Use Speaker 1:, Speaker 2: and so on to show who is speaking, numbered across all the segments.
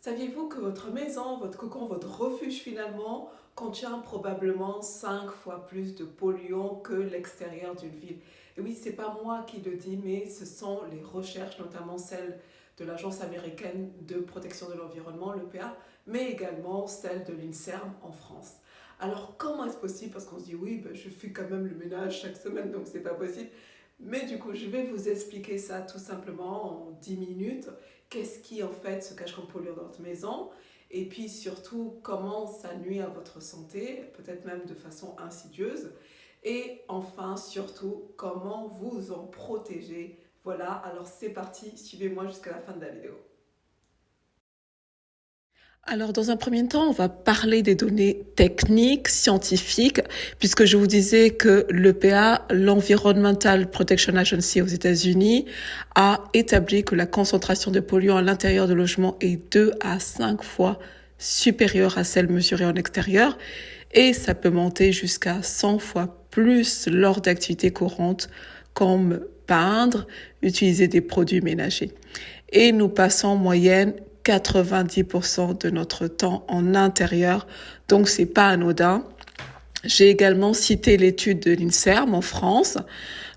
Speaker 1: Saviez-vous que votre maison, votre cocon, votre refuge finalement contient probablement 5 fois plus de polluants que l'extérieur d'une ville? Et oui, c'est pas moi qui le dis, mais ce sont les recherches, notamment celles de l'Agence américaine de protection de l'environnement, l'EPA, mais également celles de l'INSERM en France. Alors comment est-ce possible? Parce qu'on se dit oui, ben, je fais quand même le ménage chaque semaine, donc c'est pas possible. Mais du coup, je vais vous expliquer ça tout simplement en 10 minutes. Qu'est-ce qui en fait se cache comme polluant dans votre maison? Et puis surtout, comment ça nuit à votre santé, peut-être même de façon insidieuse. Et enfin, surtout, comment vous en protéger. Voilà, alors c'est parti, suivez-moi jusqu'à la fin de la vidéo. Alors, dans un premier temps, on va parler des données techniques, scientifiques, puisque je vous disais que l'EPA, l'Environmental Protection Agency aux États-Unis, a établi que la concentration de polluants à l'intérieur de logements est 2 à 5 fois supérieure à celle mesurée en extérieur, et ça peut monter jusqu'à 100 fois plus lors d'activités courantes comme peindre, utiliser des produits ménagers. Et nous passons en moyenne 90% de notre temps en intérieur, donc c'est pas anodin. J'ai également cité l'étude de l'INSERM en France,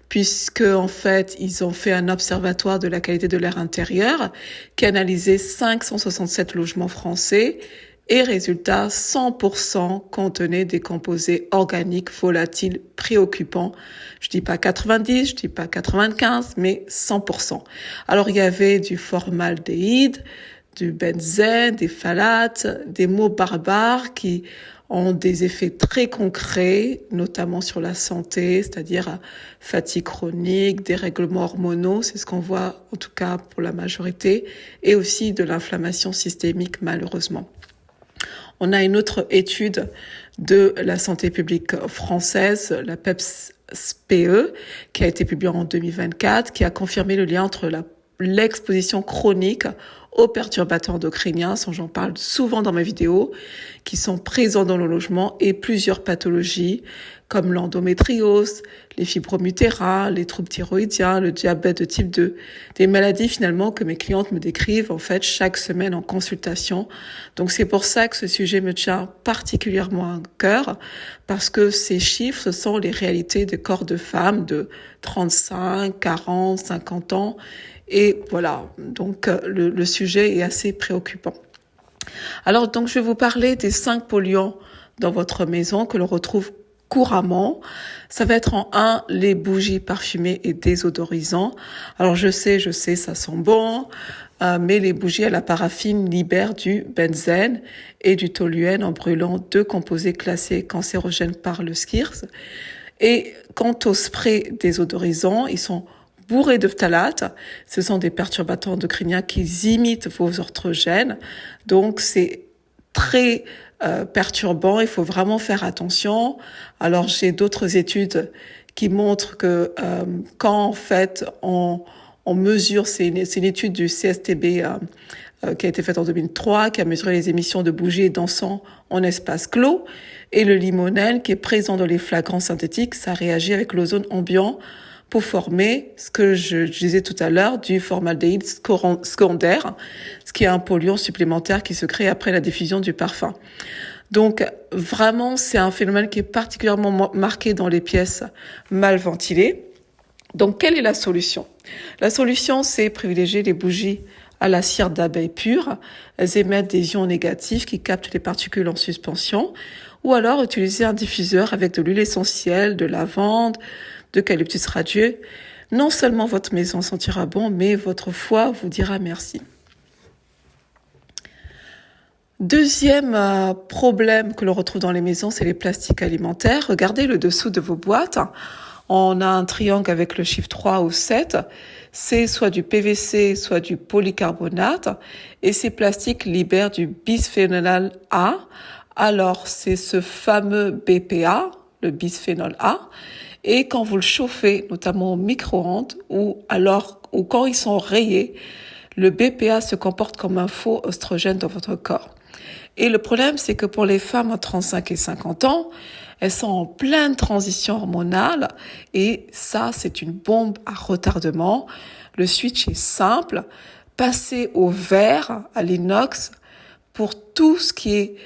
Speaker 1: puisque en fait ils ont fait un observatoire de la qualité de l'air intérieur qui a analysé 567 logements français et résultat 100% contenaient des composés organiques volatiles préoccupants. Je dis pas 90, je dis pas 95, mais 100%. Alors il y avait du formaldéhyde, du benzène, des phthalates, des mots barbares qui ont des effets très concrets, notamment sur la santé, c'est-à-dire fatigue chronique, dérèglements hormonaux, c'est ce qu'on voit en tout cas pour la majorité, et aussi de l'inflammation systémique malheureusement. On a une autre étude de la santé publique française, la PEPS-PE, qui a été publiée en 2024, qui a confirmé le lien entre l'exposition chronique aux perturbateurs endocriniens, j'en parle souvent dans mes vidéos, qui sont présents dans le logement, et plusieurs pathologies comme l'endométriose, les fibromes utérins, les troubles thyroïdiens, le diabète de type 2, des maladies finalement que mes clientes me décrivent en fait chaque semaine en consultation. Donc c'est pour ça que ce sujet me tient particulièrement à cœur, parce que ces chiffres sont les réalités des corps de femmes de 35, 40, 50 ans. Et voilà, donc le sujet est assez préoccupant. Alors donc je vais vous parler des 5 polluants dans votre maison que l'on retrouve couramment. Ça va être en 1, les bougies parfumées et désodorisants. Alors je sais, ça sent bon, mais les bougies à la paraffine libèrent du benzène et du toluène en brûlant 2 composés classés cancérogènes par le SCIRS. Et quant aux sprays désodorisants, ils sont bourrés de phtalates. Ce sont des perturbateurs endocriniens qui imitent vos oestrogènes. Donc, c'est très perturbant. Il faut vraiment faire attention. Alors, j'ai d'autres études qui montrent que quand, en fait, on mesure, c'est une étude du CSTB qui a été faite en 2003, qui a mesuré les émissions de bougies et d'encens en espace clos. Et le limonène, qui est présent dans les flacons synthétiques, ça réagit avec l'ozone ambiant pour former ce que je disais tout à l'heure, du formaldéhyde secondaire, ce qui est un polluant supplémentaire qui se crée après la diffusion du parfum. Donc vraiment, c'est un phénomène qui est particulièrement marqué dans les pièces mal ventilées. Donc quelle est la solution? La solution, c'est privilégier les bougies à la cire d'abeille pure. Elles émettent des ions négatifs qui captent les particules en suspension. Ou alors utiliser un diffuseur avec de l'huile essentielle, de lavande, d'eucalyptus radieux. Non seulement votre maison sentira bon, mais votre foie vous dira merci. Deuxième problème que l'on retrouve dans les maisons, c'est les plastiques alimentaires. Regardez le dessous de vos boîtes. On a un triangle avec le chiffre 3 ou 7. C'est soit du PVC, soit du polycarbonate. Et ces plastiques libèrent du bisphénol A. Alors, c'est ce fameux BPA, le bisphénol A. Et quand vous le chauffez, notamment au micro-ondes, ou quand ils sont rayés, le BPA se comporte comme un faux oestrogène dans votre corps. Et le problème, c'est que pour les femmes à 35 et 50 ans, elles sont en pleine transition hormonale et ça, c'est une bombe à retardement. Le switch est simple. Passer au verre, à l'inox, pour tout ce qui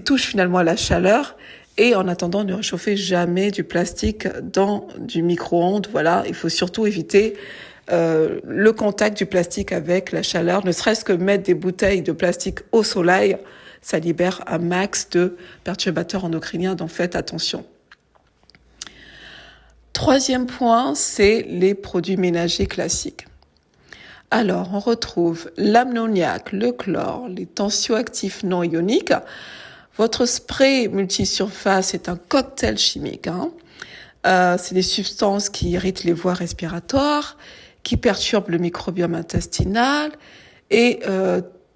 Speaker 1: touche finalement à la chaleur. Et en attendant, ne réchauffez jamais du plastique dans du micro-ondes. Voilà, il faut surtout éviter le contact du plastique avec la chaleur, ne serait-ce que mettre des bouteilles de plastique au soleil, ça libère un max de perturbateurs endocriniens, donc faites attention. Troisième point, c'est les produits ménagers classiques. Alors, on retrouve l'ammoniac, le chlore, les tensioactifs non ioniques. Votre spray multisurface est un cocktail chimique. C'est des substances qui irritent les voies respiratoires, qui perturbent le microbiome intestinal et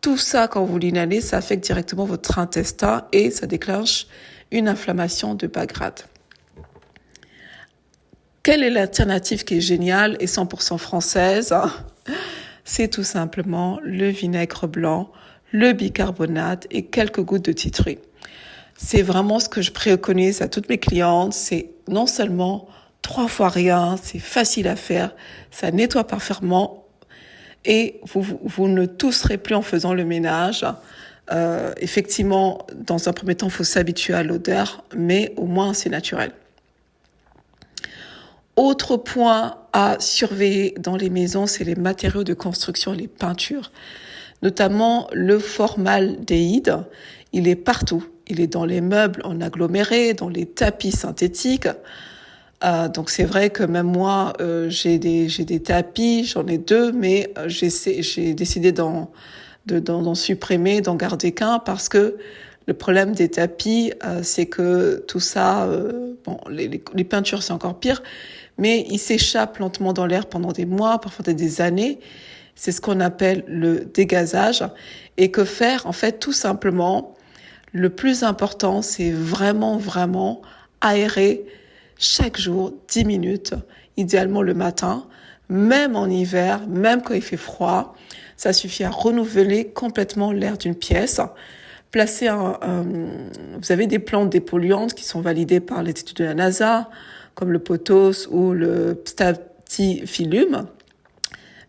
Speaker 1: tout ça, quand vous l'inhalez, ça affecte directement votre intestin et ça déclenche une inflammation de bas grade. Quelle est l'alternative qui est géniale et 100% française? C'est tout simplement le vinaigre blanc, le bicarbonate et quelques gouttes de tea tree. C'est vraiment ce que je préconise à toutes mes clientes. C'est non seulement 3 fois rien, c'est facile à faire, ça nettoie parfaitement et vous ne tousserez plus en faisant le ménage. Effectivement, dans un premier temps, il faut s'habituer à l'odeur, mais au moins c'est naturel. Autre point à surveiller dans les maisons, c'est les matériaux de construction, les peintures. Notamment le formaldéhyde, il est partout. Il est dans les meubles en aggloméré, dans les tapis synthétiques. Donc c'est vrai que même moi, j'ai des tapis, j'en ai 2, mais j'ai décidé d'en supprimer, d'en garder qu'un, parce que le problème des tapis, c'est que tout ça, les peintures c'est encore pire, mais ils s'échappent lentement dans l'air pendant des mois, parfois des années. C'est ce qu'on appelle le dégazage. Et que faire? En fait, tout simplement, le plus important, c'est vraiment aérer chaque jour 10 minutes, idéalement le matin, même en hiver, même quand il fait froid. Ça suffit à renouveler complètement l'air d'une pièce. Placer vous avez des plantes dépolluantes qui sont validées par les études de la NASA, comme le pothos ou le staphylium.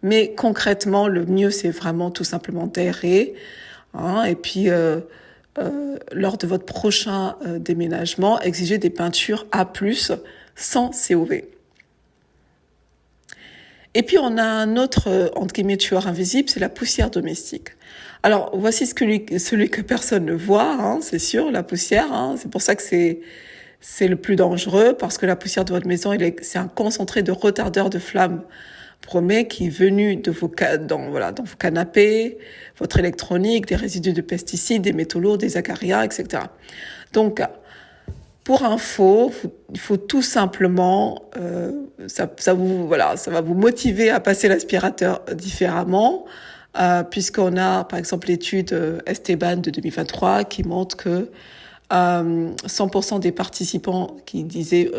Speaker 1: Mais concrètement, le mieux, c'est vraiment tout simplement d'aérer. Et puis, lors de votre prochain déménagement, exigez des peintures A+, sans COV. Et puis, on a un autre, entre guillemets, tueur invisible, c'est la poussière domestique. Alors, voici celui que personne ne voit, c'est sûr, la poussière. C'est pour ça que c'est le plus dangereux, parce que la poussière de votre maison, c'est un concentré de retardeur de flamme promet qui est venu de dans vos canapés, votre électronique, des résidus de pesticides, des métaux lourds, des acariens, etc. Donc, pour info, il faut tout simplement, ça va vous motiver à passer l'aspirateur différemment, puisqu'on a, par exemple, l'étude Esteban de 2023 qui montre que 100% des participants qui disaient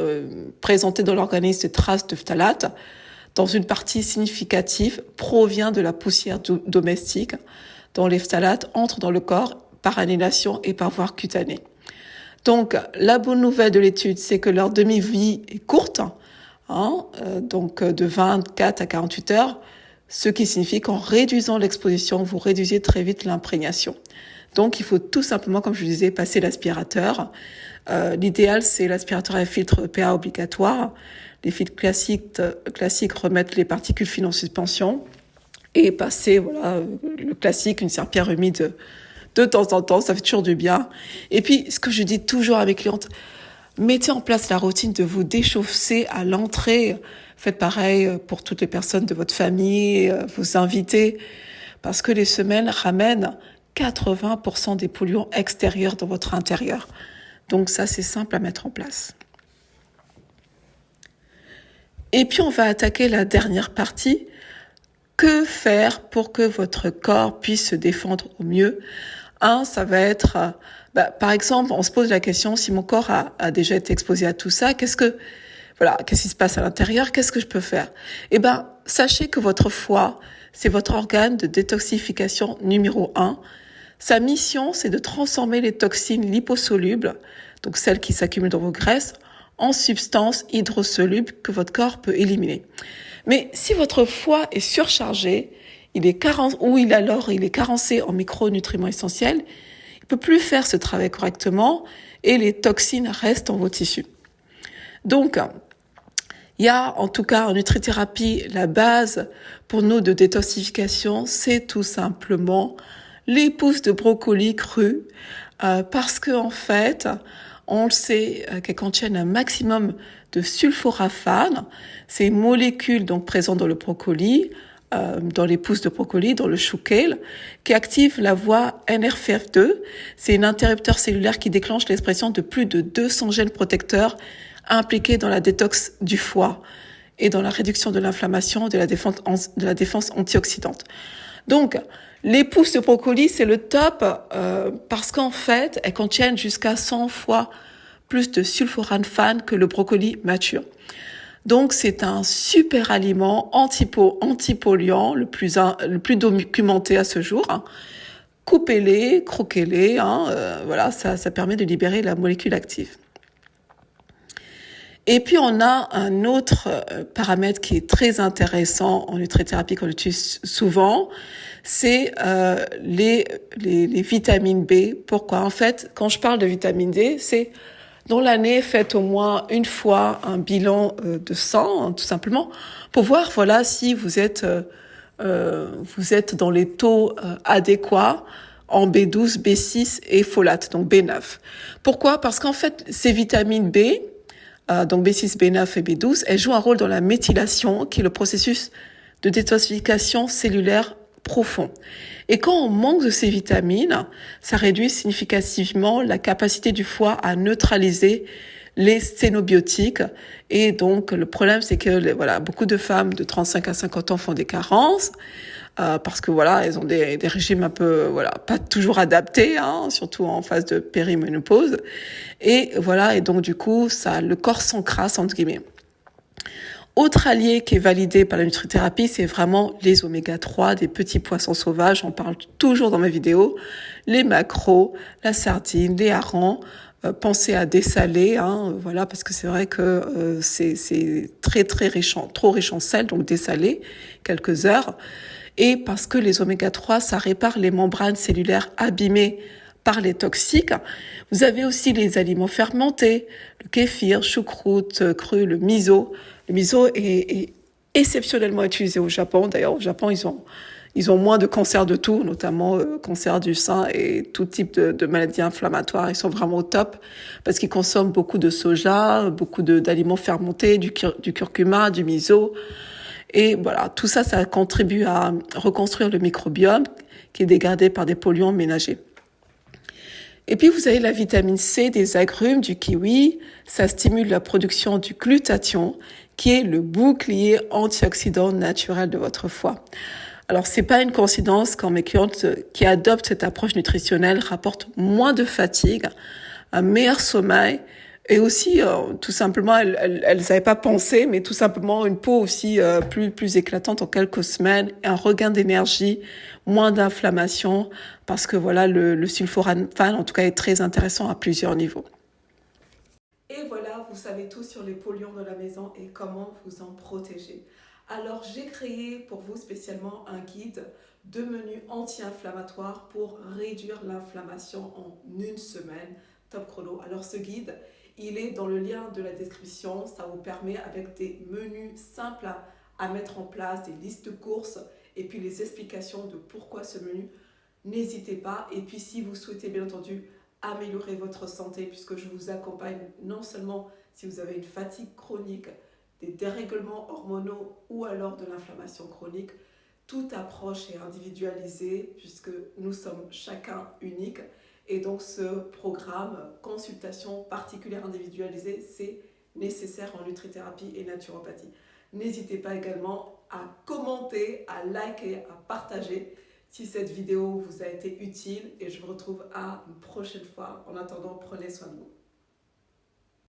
Speaker 1: présenter dans l'organisme des traces de phtalate, dans une partie significative, provient de la poussière domestique, dont les phthalates entrent dans le corps par inhalation et par voie cutanée. Donc, la bonne nouvelle de l'étude, c'est que leur demi-vie est courte, donc de 24 à 48 heures, ce qui signifie qu'en réduisant l'exposition, vous réduisez très vite l'imprégnation. Donc, il faut tout simplement, comme je vous disais, passer l'aspirateur. L'idéal, c'est l'aspirateur à filtre EPA obligatoire. Les filtres classiques remettent les particules fines en suspension et passer, le classique, une serpillière humide de temps en temps, ça fait toujours du bien. Et puis, ce que je dis toujours à mes clientes, mettez en place la routine de vous déchauffer à l'entrée. Faites pareil pour toutes les personnes de votre famille, vos invités, parce que les semelles ramènent 80% des polluants extérieurs dans votre intérieur. Donc ça, c'est simple à mettre en place. Et puis, on va attaquer la dernière partie. Que faire pour que votre corps puisse se défendre au mieux? Ça va être, par exemple, on se pose la question, si mon corps a déjà été exposé à tout ça, qu'est-ce qui se passe à l'intérieur? Qu'est-ce que je peux faire? Sachez que votre foie, c'est votre organe de détoxification numéro 1. Sa mission, c'est de transformer les toxines liposolubles, donc celles qui s'accumulent dans vos graisses, en substances hydrosolubles que votre corps peut éliminer. Mais si votre foie est surchargé, il est carencé en micronutriments essentiels, il ne peut plus faire ce travail correctement et les toxines restent dans vos tissus. Donc, il y a en tout cas en nutrithérapie, la base pour nous de détoxification, c'est tout simplement les pousses de brocoli crues, parce que en fait, on le sait qu'elles contiennent un maximum de sulforaphane, ces molécules donc présentes dans le brocoli, dans les pousses de brocoli, dans le chou kale, qui activent la voie NRF2. C'est un interrupteur cellulaire qui déclenche l'expression de plus de 200 gènes protecteurs impliqués dans la détox du foie et dans la réduction de l'inflammation, de la défense antioxydante. Donc, les pousses de brocoli, c'est le top parce qu'en fait, elles contiennent jusqu'à 100 fois plus de sulforaphane que le brocoli mature. Donc, c'est un super aliment antipolluant, le plus documenté à ce jour. Coupez-les, croquez-les, voilà, ça permet de libérer la molécule active. Et puis, on a un autre paramètre qui est très intéressant en nutrithérapie qu'on utilise souvent, c'est les vitamines B. Pourquoi? En fait, quand je parle de vitamine D, c'est dans l'année, faites au moins une fois un bilan de sang, tout simplement, pour voir, voilà, si vous êtes dans les taux adéquats en B12, B6 et folate, donc B9. Pourquoi? Parce qu'en fait, ces vitamines B, donc B6, B9 et B12, elles jouent un rôle dans la méthylation, qui est le processus de détoxification cellulaire profond. Et quand on manque de ces vitamines, ça réduit significativement la capacité du foie à neutraliser les cénobiotiques. Et donc, le problème, c'est que voilà, beaucoup de femmes de 35 à 50 ans font des carences, parce que voilà, elles ont des régimes un peu, voilà, pas toujours adaptés, surtout en phase de périménopause. Et voilà, et donc du coup, le corps s'encrasse, entre guillemets. Autre allié qui est validé par la nutrithérapie, c'est vraiment les oméga-3 des petits poissons sauvages. J'en parle toujours dans mes vidéos. Les maquereaux, la sardine, les harengs. Pensez à dessaler, voilà, parce que c'est vrai que c'est très riche trop riche en sel, donc dessaler quelques heures. Et parce que les oméga-3, ça répare les membranes cellulaires abîmées par les toxiques. Vous avez aussi les aliments fermentés, le kéfir, choucroute cru, le miso. Le miso est exceptionnellement utilisé au Japon. D'ailleurs, au Japon, ils ont moins de cancers de tout, notamment cancer du sein et tout type de maladies inflammatoires. Ils sont vraiment au top parce qu'ils consomment beaucoup de soja, beaucoup d'aliments fermentés, du curcuma, du miso. Et voilà, tout ça, ça contribue à reconstruire le microbiome qui est dégradé par des polluants ménagers. Et puis, vous avez la vitamine C des agrumes, du kiwi. Ça stimule la production du glutathion, qui est le bouclier antioxydant naturel de votre foie. Alors, c'est pas une coïncidence quand mes clientes qui adoptent cette approche nutritionnelle rapportent moins de fatigue, un meilleur sommeil, et aussi, tout simplement, elles n'avaient pas pensé, mais tout simplement une peau aussi plus éclatante en quelques semaines, un regain d'énergie, moins d'inflammation, parce que voilà, le sulforaphane, en tout cas, est très intéressant à plusieurs niveaux. Et voilà, vous savez tout sur les polluants de la maison et comment vous en protéger. Alors, j'ai créé pour vous spécialement un guide de menus anti-inflammatoires pour réduire l'inflammation en une semaine. Top chrono. Alors, ce guide, il est dans le lien de la description. Ça vous permet avec des menus simples à mettre en place, des listes de courses et puis les explications de pourquoi ce menu. N'hésitez pas. Et puis, si vous souhaitez bien entendu améliorer votre santé, puisque je vous accompagne non seulement si vous avez une fatigue chronique, des dérèglements hormonaux ou alors de l'inflammation chronique, toute approche est individualisée puisque nous sommes chacun unique. Et donc ce programme consultation particulière individualisée, c'est nécessaire en nutrithérapie et naturopathie. N'hésitez pas également à commenter, à liker, à partager si cette vidéo vous a été utile et je vous retrouve à une prochaine fois. En attendant, prenez soin de vous.